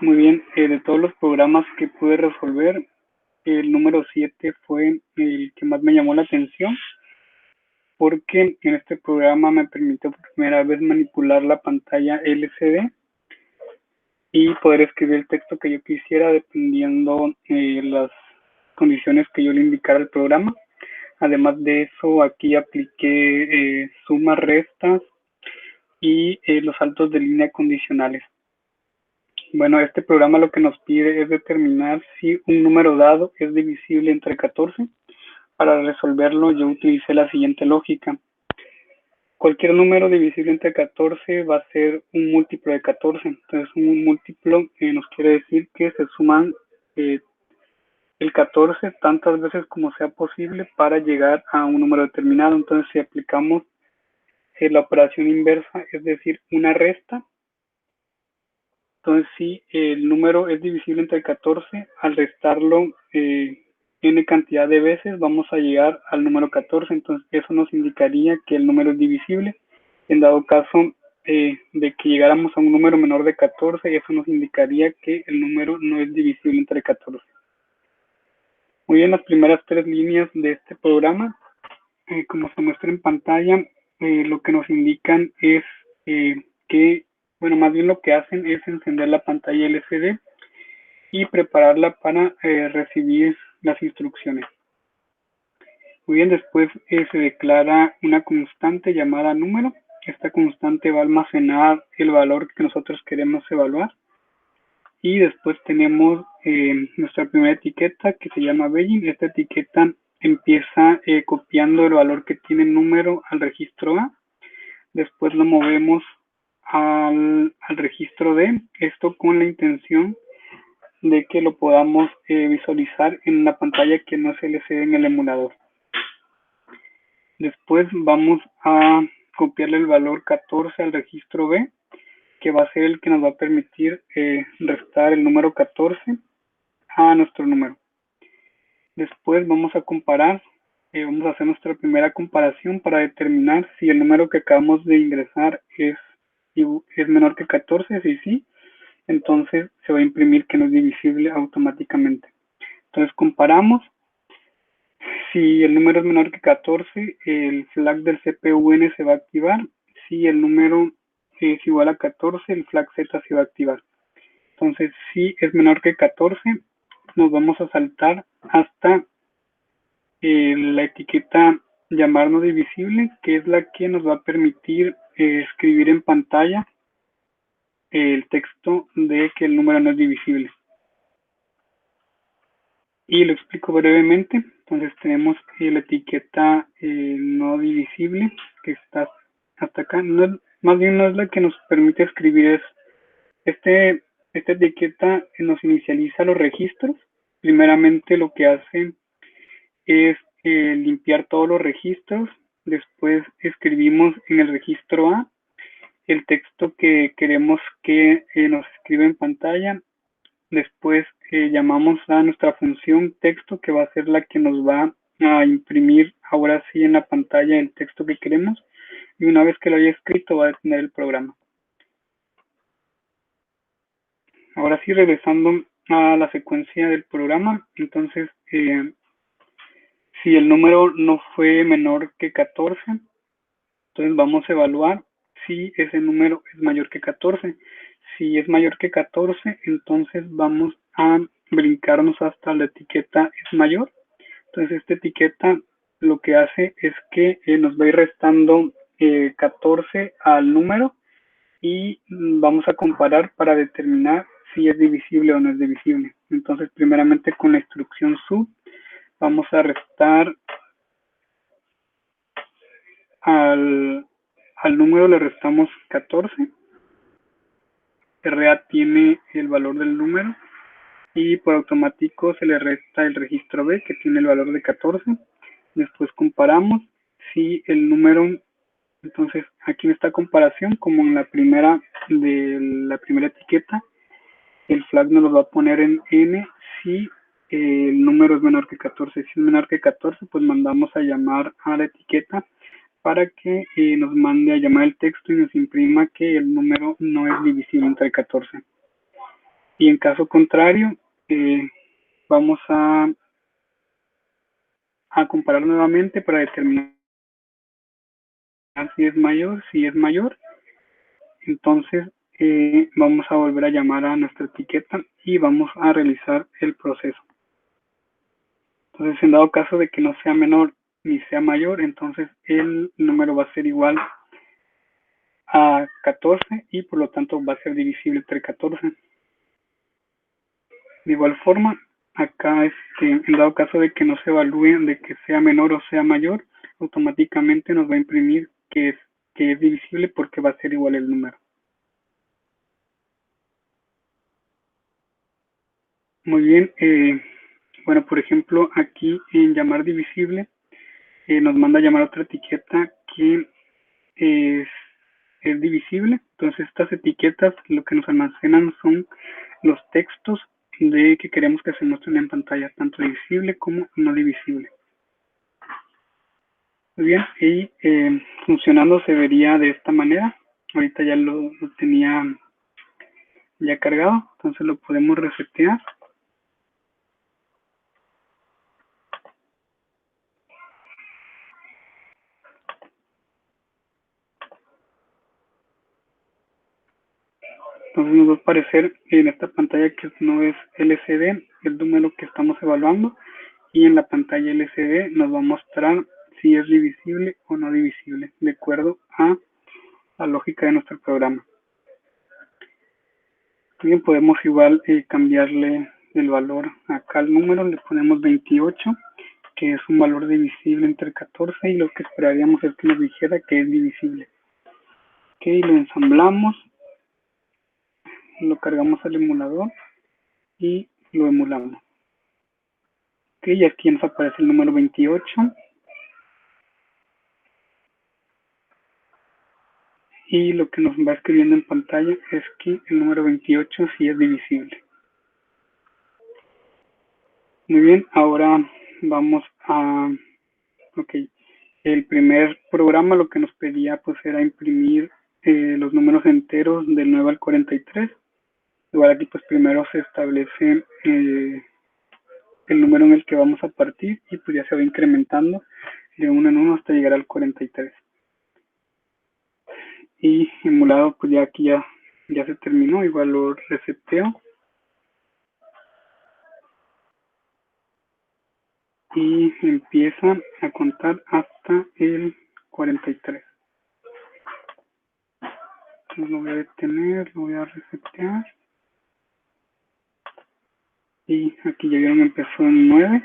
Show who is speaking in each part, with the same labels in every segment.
Speaker 1: Muy bien, de todos los programas que pude resolver, el número 7 fue el que más me llamó la atención porque en este programa me permitió por primera vez manipular la pantalla LCD y poder escribir el texto que yo quisiera dependiendo las condiciones que yo le indicara al programa. Además de eso, aquí apliqué sumas, restas y los saltos de línea condicionales. Bueno, este programa lo que nos pide es determinar si un número dado es divisible entre 14. Para resolverlo yo utilicé la siguiente lógica. Cualquier número divisible entre 14 va a ser un múltiplo de 14. Entonces un múltiplo nos quiere decir que se suman eh, el 14 tantas veces como sea posible para llegar a un número determinado. Entonces si aplicamos la operación inversa, es decir, una resta, entonces, si el número es divisible entre 14, al restarlo n cantidad de veces, vamos a llegar al número 14. Entonces, eso nos indicaría que el número es divisible. En dado caso de que llegáramos a un número menor de 14, eso nos indicaría que el número no es divisible entre 14. Muy bien, las primeras tres líneas de este programa, como se muestra en pantalla, lo que nos indican es que, bueno, más bien lo que hacen es encender la pantalla LCD y prepararla para recibir las instrucciones. Muy bien, después se declara una constante llamada número. Esta constante va a almacenar el valor que nosotros queremos evaluar. Y después tenemos nuestra primera etiqueta que se llama Begin. Esta etiqueta empieza copiando el valor que tiene el número al registro A. Después lo movemos al registro D. Esto con la intención de que lo podamos visualizar en una pantalla que no se LCD en el emulador. Después vamos a copiarle el valor 14 al registro B, que va a ser el que nos va a permitir restar el número 14 a nuestro número. Después vamos a comparar, vamos a hacer nuestra primera comparación para determinar si el número que acabamos de ingresar es menor que 14, si sí, entonces se va a imprimir que no es divisible automáticamente. Entonces comparamos. Si el número es menor que 14, el flag del CPUN se va a activar. Si el número es igual a 14, el flag Z se va a activar. Entonces, si es menor que 14, nos vamos a saltar hasta la etiqueta llamar no divisible, que es la que nos va a permitir escribir en pantalla el texto de que el número no es divisible. Y lo explico brevemente. Entonces tenemos la etiqueta no divisible, que está hasta acá. No, más bien no es la que nos permite escribir, esta etiqueta nos inicializa los registros. Primeramente lo que hace es limpiar todos los registros. Después escribimos en el registro A el texto que queremos que nos escriba en pantalla. Después llamamos a nuestra función texto, que va a ser la que nos va a imprimir ahora sí en la pantalla el texto que queremos. Y una vez que lo haya escrito va a detener el programa. Ahora sí, regresando a la secuencia del programa, entonces si el número no fue menor que 14, entonces vamos a evaluar si ese número es mayor que 14. Si es mayor que 14, entonces vamos a brincarnos hasta la etiqueta es mayor. Entonces esta etiqueta lo que hace es que nos va a ir restando 14 al número y vamos a comparar para determinar si es divisible o no es divisible. Entonces primeramente con la instrucción sub vamos a restar al número, le restamos 14. RA tiene el valor del número y por automático se le resta el registro B, que tiene el valor de 14. Después comparamos si el número, entonces aquí en esta comparación, como en la primera etiqueta, el flag nos lo va a poner en N si el número es menor que 14. Si es menor que 14, pues mandamos a llamar a la etiqueta para que nos mande a llamar el texto y nos imprima que el número no es divisible entre 14. Y en caso contrario, vamos a comparar nuevamente para determinar si es mayor. Si es mayor, entonces vamos a volver a llamar a nuestra etiqueta y vamos a realizar el proceso. Entonces, en dado caso de que no sea menor ni sea mayor, entonces el número va a ser igual a 14 y por lo tanto va a ser divisible entre 14. De igual forma, acá en dado caso de que no se evalúe de que sea menor o sea mayor, automáticamente nos va a imprimir que es divisible porque va a ser igual el número. Muy bien, bueno, por ejemplo, aquí en llamar divisible, nos manda a llamar otra etiqueta que es, es divisible. Entonces, estas etiquetas lo que nos almacenan son los textos de que queremos que se muestren en pantalla, tanto divisible como no divisible. Muy bien, y funcionando se vería de esta manera. Ahorita ya lo tenía ya cargado, entonces lo podemos resetear. Entonces nos va a aparecer en esta pantalla que no es LCD el número que estamos evaluando, y en la pantalla LCD nos va a mostrar si es divisible o no divisible, de acuerdo a la lógica de nuestro programa. También podemos igual cambiarle el valor acá al número, le ponemos 28, que es un valor divisible entre 14, y lo que esperaríamos es que nos dijera que es divisible. Ok, lo ensamblamos, lo cargamos al emulador y lo emulamos. Ok, y aquí nos aparece el número 28. Y lo que nos va escribiendo en pantalla es que el número 28 sí es divisible. Muy bien, ahora vamos a... Ok, el primer programa lo que nos pedía pues era imprimir los números enteros del 9 al 43. Igual aquí pues primero se establece el número en el que vamos a partir y pues ya se va incrementando de uno en uno hasta llegar al 43. Y emulado pues ya aquí ya se terminó, igual lo reseteo. Y empieza a contar hasta el 43. Entonces lo voy a detener, lo voy a resetear. Y aquí ya vieron, empezó en 9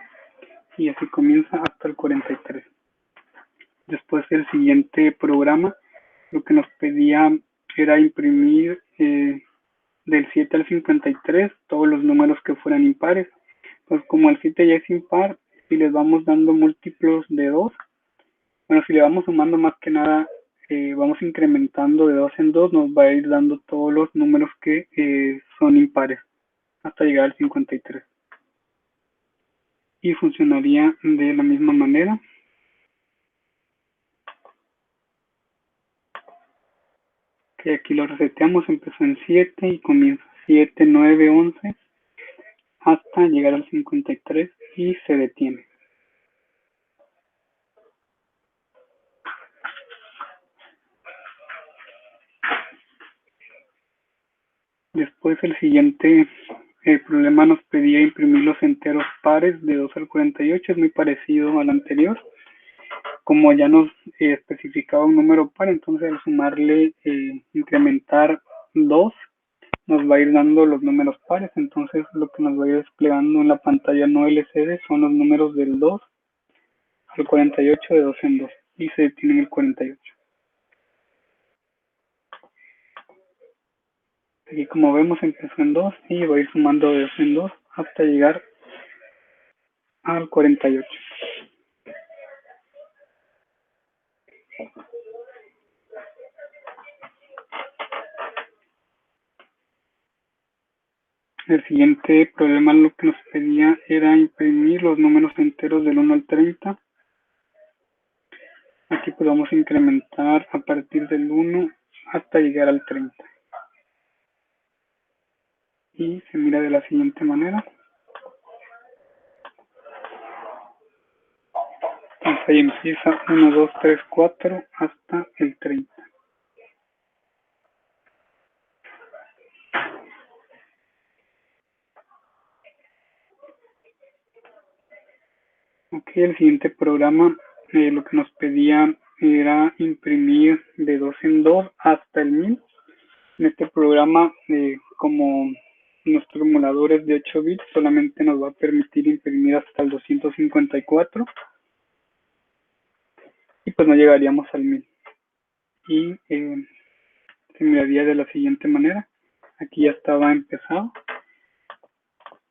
Speaker 1: y así comienza hasta el 43. Después el siguiente programa lo que nos pedía era imprimir del 7 al 53 todos los números que fueran impares. Pues como el 7 ya es impar, si les vamos dando múltiplos de 2, bueno, si le vamos sumando más que nada, vamos incrementando de 2 en 2, nos va a ir dando todos los números que son impares hasta llegar al 53. Y funcionaría de la misma manera. Que aquí lo reseteamos, empezó en 7 y comienza 7, 9, 11 hasta llegar al 53 y se detiene. Después el siguiente problema nos pedía imprimir los enteros pares de 2 al 48, es muy parecido al anterior. Como ya nos especificaba un número par, entonces al sumarle, incrementar 2, nos va a ir dando los números pares. Entonces lo que nos va a ir desplegando en la pantalla no LCD son los números del 2 al 48 de 2 en 2 y se detiene en el 48. Aquí como vemos empezó en 2 y va a ir sumando de 2 en 2 hasta llegar al 48. El siguiente problema lo que nos pedía era imprimir los números enteros del 1 al 30. Aquí pues vamos a incrementar a partir del 1 hasta llegar al 30. y se mira de la siguiente manera. Entonces ahí empieza 1, 2, 3, 4 hasta el 30. Ok, el siguiente programa lo que nos pedía era imprimir de 2 en 2 hasta el 1000. En este programa, como nuestro emulador es de 8 bits, solamente nos va a permitir imprimir hasta el 254 y pues no llegaríamos al 1000. Y se miraría de la siguiente manera. Aquí ya estaba empezado.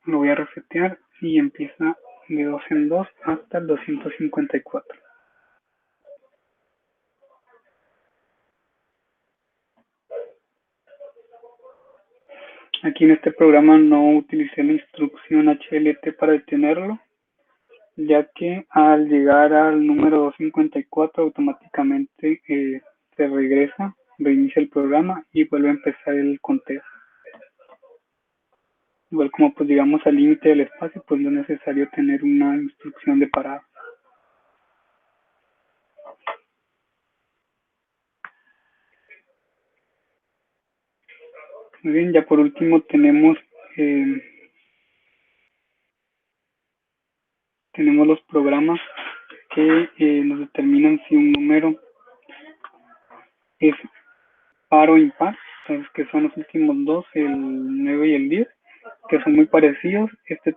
Speaker 1: Lo voy a resetear y empieza de 2 en 2 hasta el 254. Aquí en este programa no utilicé la instrucción HLT para detenerlo, ya que al llegar al número 254 automáticamente se regresa, reinicia el programa y vuelve a empezar el conteo. Igual como pues llegamos al límite del espacio, pues no es necesario tener una instrucción de parada. Muy bien, ya por último eh, tenemos los programas que nos determinan si un número es par o impar, entonces que son los últimos dos, el 9 y el 10, que son muy parecidos. Estos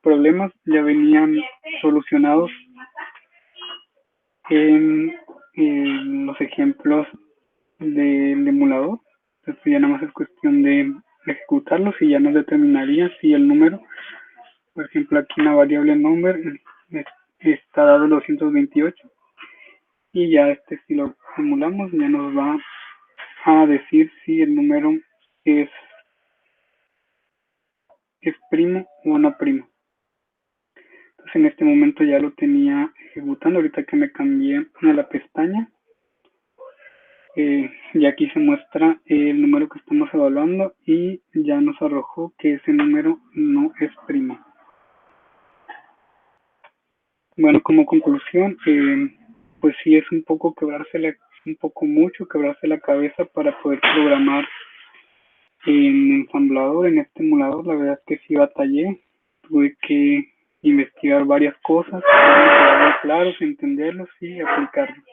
Speaker 1: problemas ya venían solucionados en los ejemplos del emulador. Entonces ya nada más es cuestión de ejecutarlos y ya nos determinaría si el número, por ejemplo aquí en la variable number está dado 228 y ya si lo simulamos ya nos va a decir si el número es, es primo o no primo. Entonces en este momento ya lo tenía ejecutando, ahorita que me cambié a la pestaña. Y aquí se muestra el número que estamos evaluando y ya nos arrojó que ese número no es primo. Bueno, como conclusión, pues sí es un poco mucho quebrarse la cabeza para poder programar en ensamblador, en este emulador. La verdad es que sí batallé, tuve que investigar varias cosas, quedarme claros, entenderlos y aplicarlos.